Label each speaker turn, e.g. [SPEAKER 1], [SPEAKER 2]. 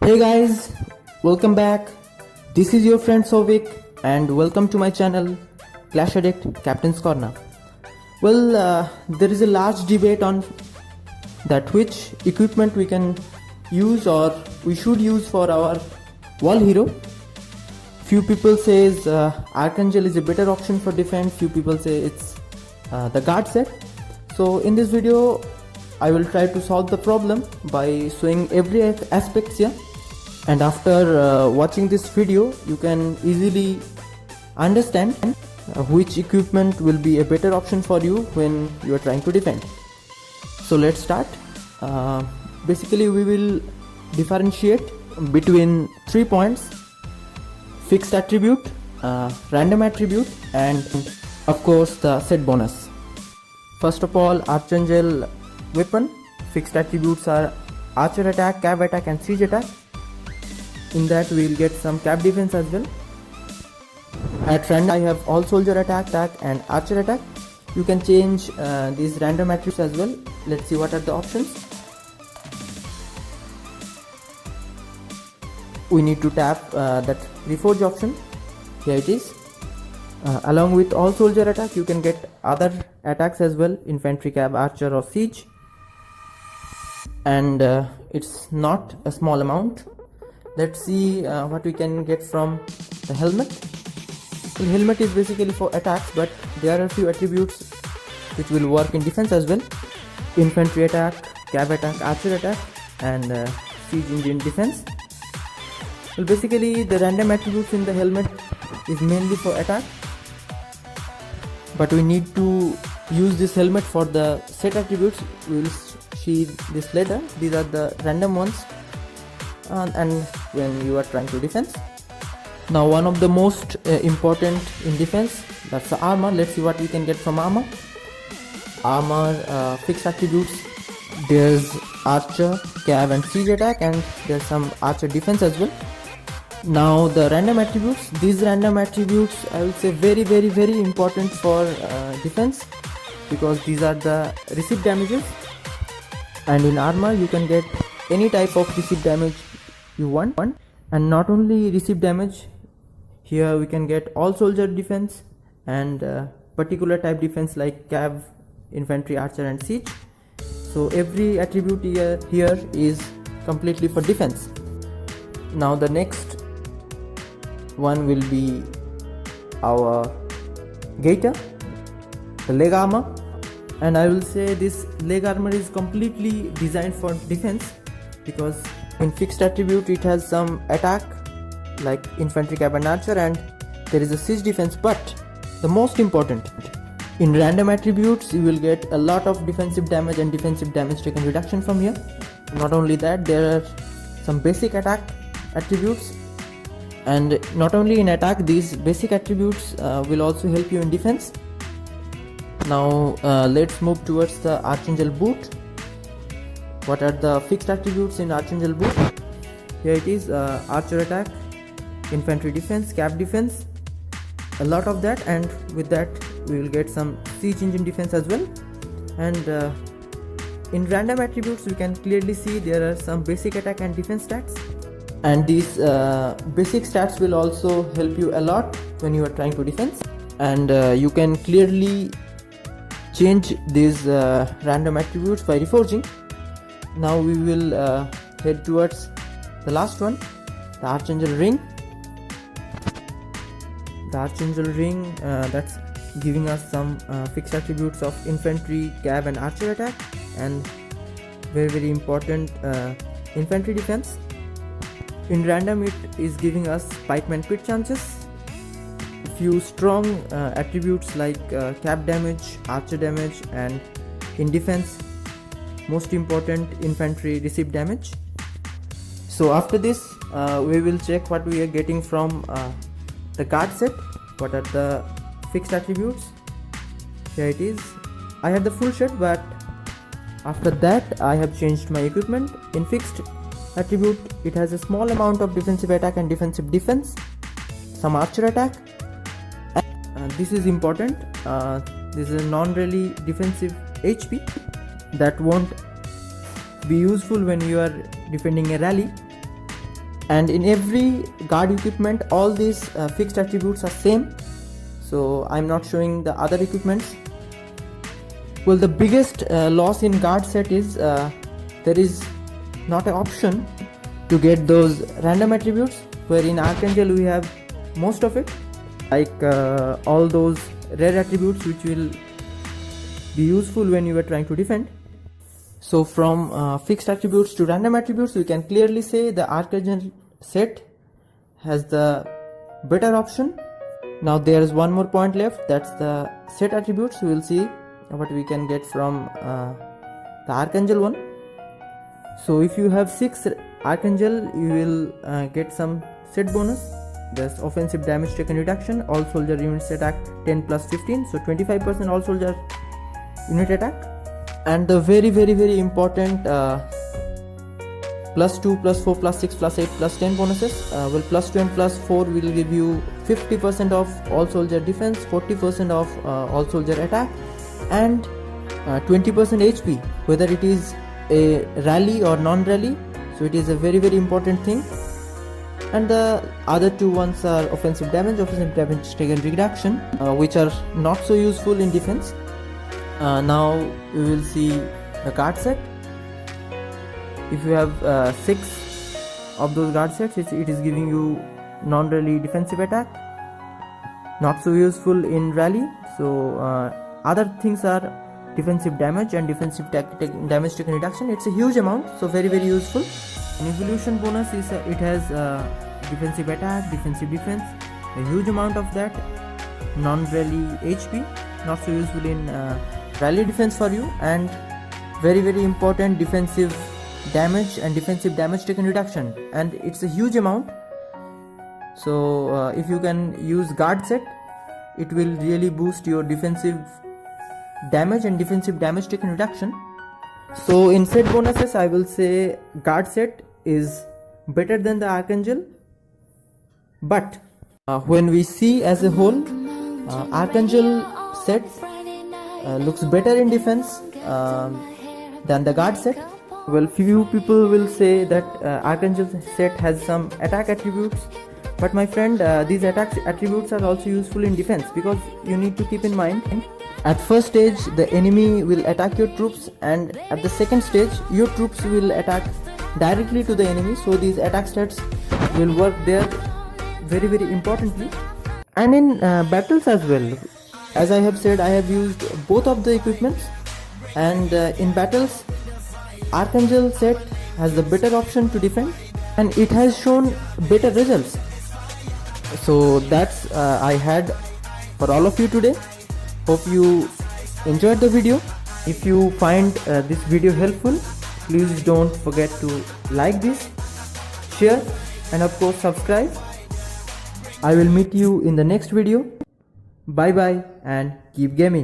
[SPEAKER 1] Hey guys, welcome back. This is your friend Sovik and welcome to my channel Clash Addict Captain's Corner. There is a large debate on that which equipment we can use or we should use for our wall hero. Few people says Archangel is a better option for defense. Few people say it's the guard set. So in this video I will try to solve the problem by showing every aspect here. And after watching this video you can easily understand which equipment will be a better option for you when you are trying to defend. So let's start. Basically we will differentiate between 3 points: fixed attribute, random attribute, and of course the set bonus. First of all, Archangel weapon. Fixed attributes are archer attack, cav attack and siege attack. In that we will get some cap defense as well. At random I have all soldier attack and archer attack. You can change these random attributes as well. Let's see what are the options. We need to tap that reforge option. Here it is. Along with all soldier attack you can get other attacks as well: infantry, cav, archer or siege. And it's not a small amount. Let's see what we can get from the helmet. The helmet is basically for attacks, but there are a few attributes which will work in defense as well: infantry attack, cav attack, archer attack and siege engine defense. Well, basically the random attributes in the helmet is mainly for attack, but we need to use this helmet for the set attributes. We will see this later. These are the random ones and when you are trying to defense. Now one of the most important in defense, that's the armor. Let's see what we can get from armor. Fixed attributes, there's archer, cav and siege attack, and there's some archer defense as well. Now the random attributes. These random attributes I will say very important for defense, because these are the receive damages, and in armor you can get any type of receive damage you want. And not only receive damage, here we can get all soldier defense and particular type defense like cav, infantry, archer and siege. So every attribute here is completely for defense. Now the next one will be our gaiter, the leg armor. And I will say this leg armor is completely designed for defense, because in fixed attribute it has some attack like infantry, cav and archer, and there is a siege defense. But the most important, in random attributes you will get a lot of defensive damage and defensive damage taken reduction from here. Not only that, there are some basic attack attributes, and not only in attack, these basic attributes will also help you in defense. Now let's move towards the Archangel boot. What are the fixed attributes in Archangel boot? Here it is: archer attack, infantry defense, cav defense, a lot of that, and with that we will get some siege engine defense as well. And in random attributes we can clearly see there are some basic attack and defense stats, and these basic stats will also help you a lot when you are trying to defense. And you can clearly change these random attributes by reforging. Now we will head towards the last one, the Archangel ring. The Archangel ring, that's giving us some fixed attributes of infantry, cav and archer attack, and very important infantry defense. In random it is giving us pikeman crit chances, a few strong attributes like cap damage, archer damage, and in defense most important, infantry receive damage. So after this we will check what we are getting from the guard set. What are the fixed attributes? Here it is. I have the full set, but after that I have changed my equipment. In fixed attribute it has a small amount of defensive attack and defensive defense, some archer attack, and this is important. This is a non-rally defensive HP that won't be useful when you are defending a rally. and in every guard equipment all these fixed attributes are same, so I'm not showing the other equipments. Well, the biggest loss in guard set is there is not an option to get those random attributes, where in Archangel we have most of it, like all those rare attributes which will be useful when you are trying to defend. So from fixed attributes to random attributes, we can clearly say the Archangel set has the better option. Now there is one more point left, that's the set attributes. We will see what we can get from the Archangel one. So if you have 6 Archangel, you will get some set bonus. There's offensive damage taken reduction, all soldier units attack 10 plus 15, so 25% all soldier unit attack. And the very important plus 2 plus 4 plus 6 plus 8 plus 10 bonuses. Well, plus 2 and plus 4 will give you 50% of all soldier defense, 40% of all soldier attack, and 20% HP, whether it is a rally or non-rally. So it is a very important thing. And the other two ones are offensive damage taken reduction, which are not so useful in defense. Now we will see the guard set. If you have 6 of those guard sets, it is giving you non-rally defensive attack, not so useful in rally. So other things are defensive damage and defensive damage taken reduction. It's a huge amount, so very useful. An evolution bonus is it has defensive attack, defensive defense, a huge amount of that, non-rally HP, not so useful in rally defense for you, and very important defensive damage and defensive damage taken reduction, and it's a huge amount. So if you can use guard set, it will really boost your defensive damage and defensive damage taken reduction. So in set bonuses, I will say guard set is better than the Archangel, but when we see as a whole, Archangel set looks better in defense than the guard set. Well, few people will say that Archangel set has some attack attributes, but my friend, these attack attributes are also useful in defense, because you need to keep in mind, at first stage the enemy will attack your troops, and at the second stage your troops will attack directly to the enemy, so these attack stats will work there very importantly. And in battles as well, as I have said, I have used both of the equipments, and in battles Archangel set has the better option to defend, and it has shown better results. So that's I had for all of you today. Hope you enjoyed the video. If you find this video helpful, please don't forget to like this, share, and of course subscribe. I will meet you in the next video. Bye bye and keep gaming.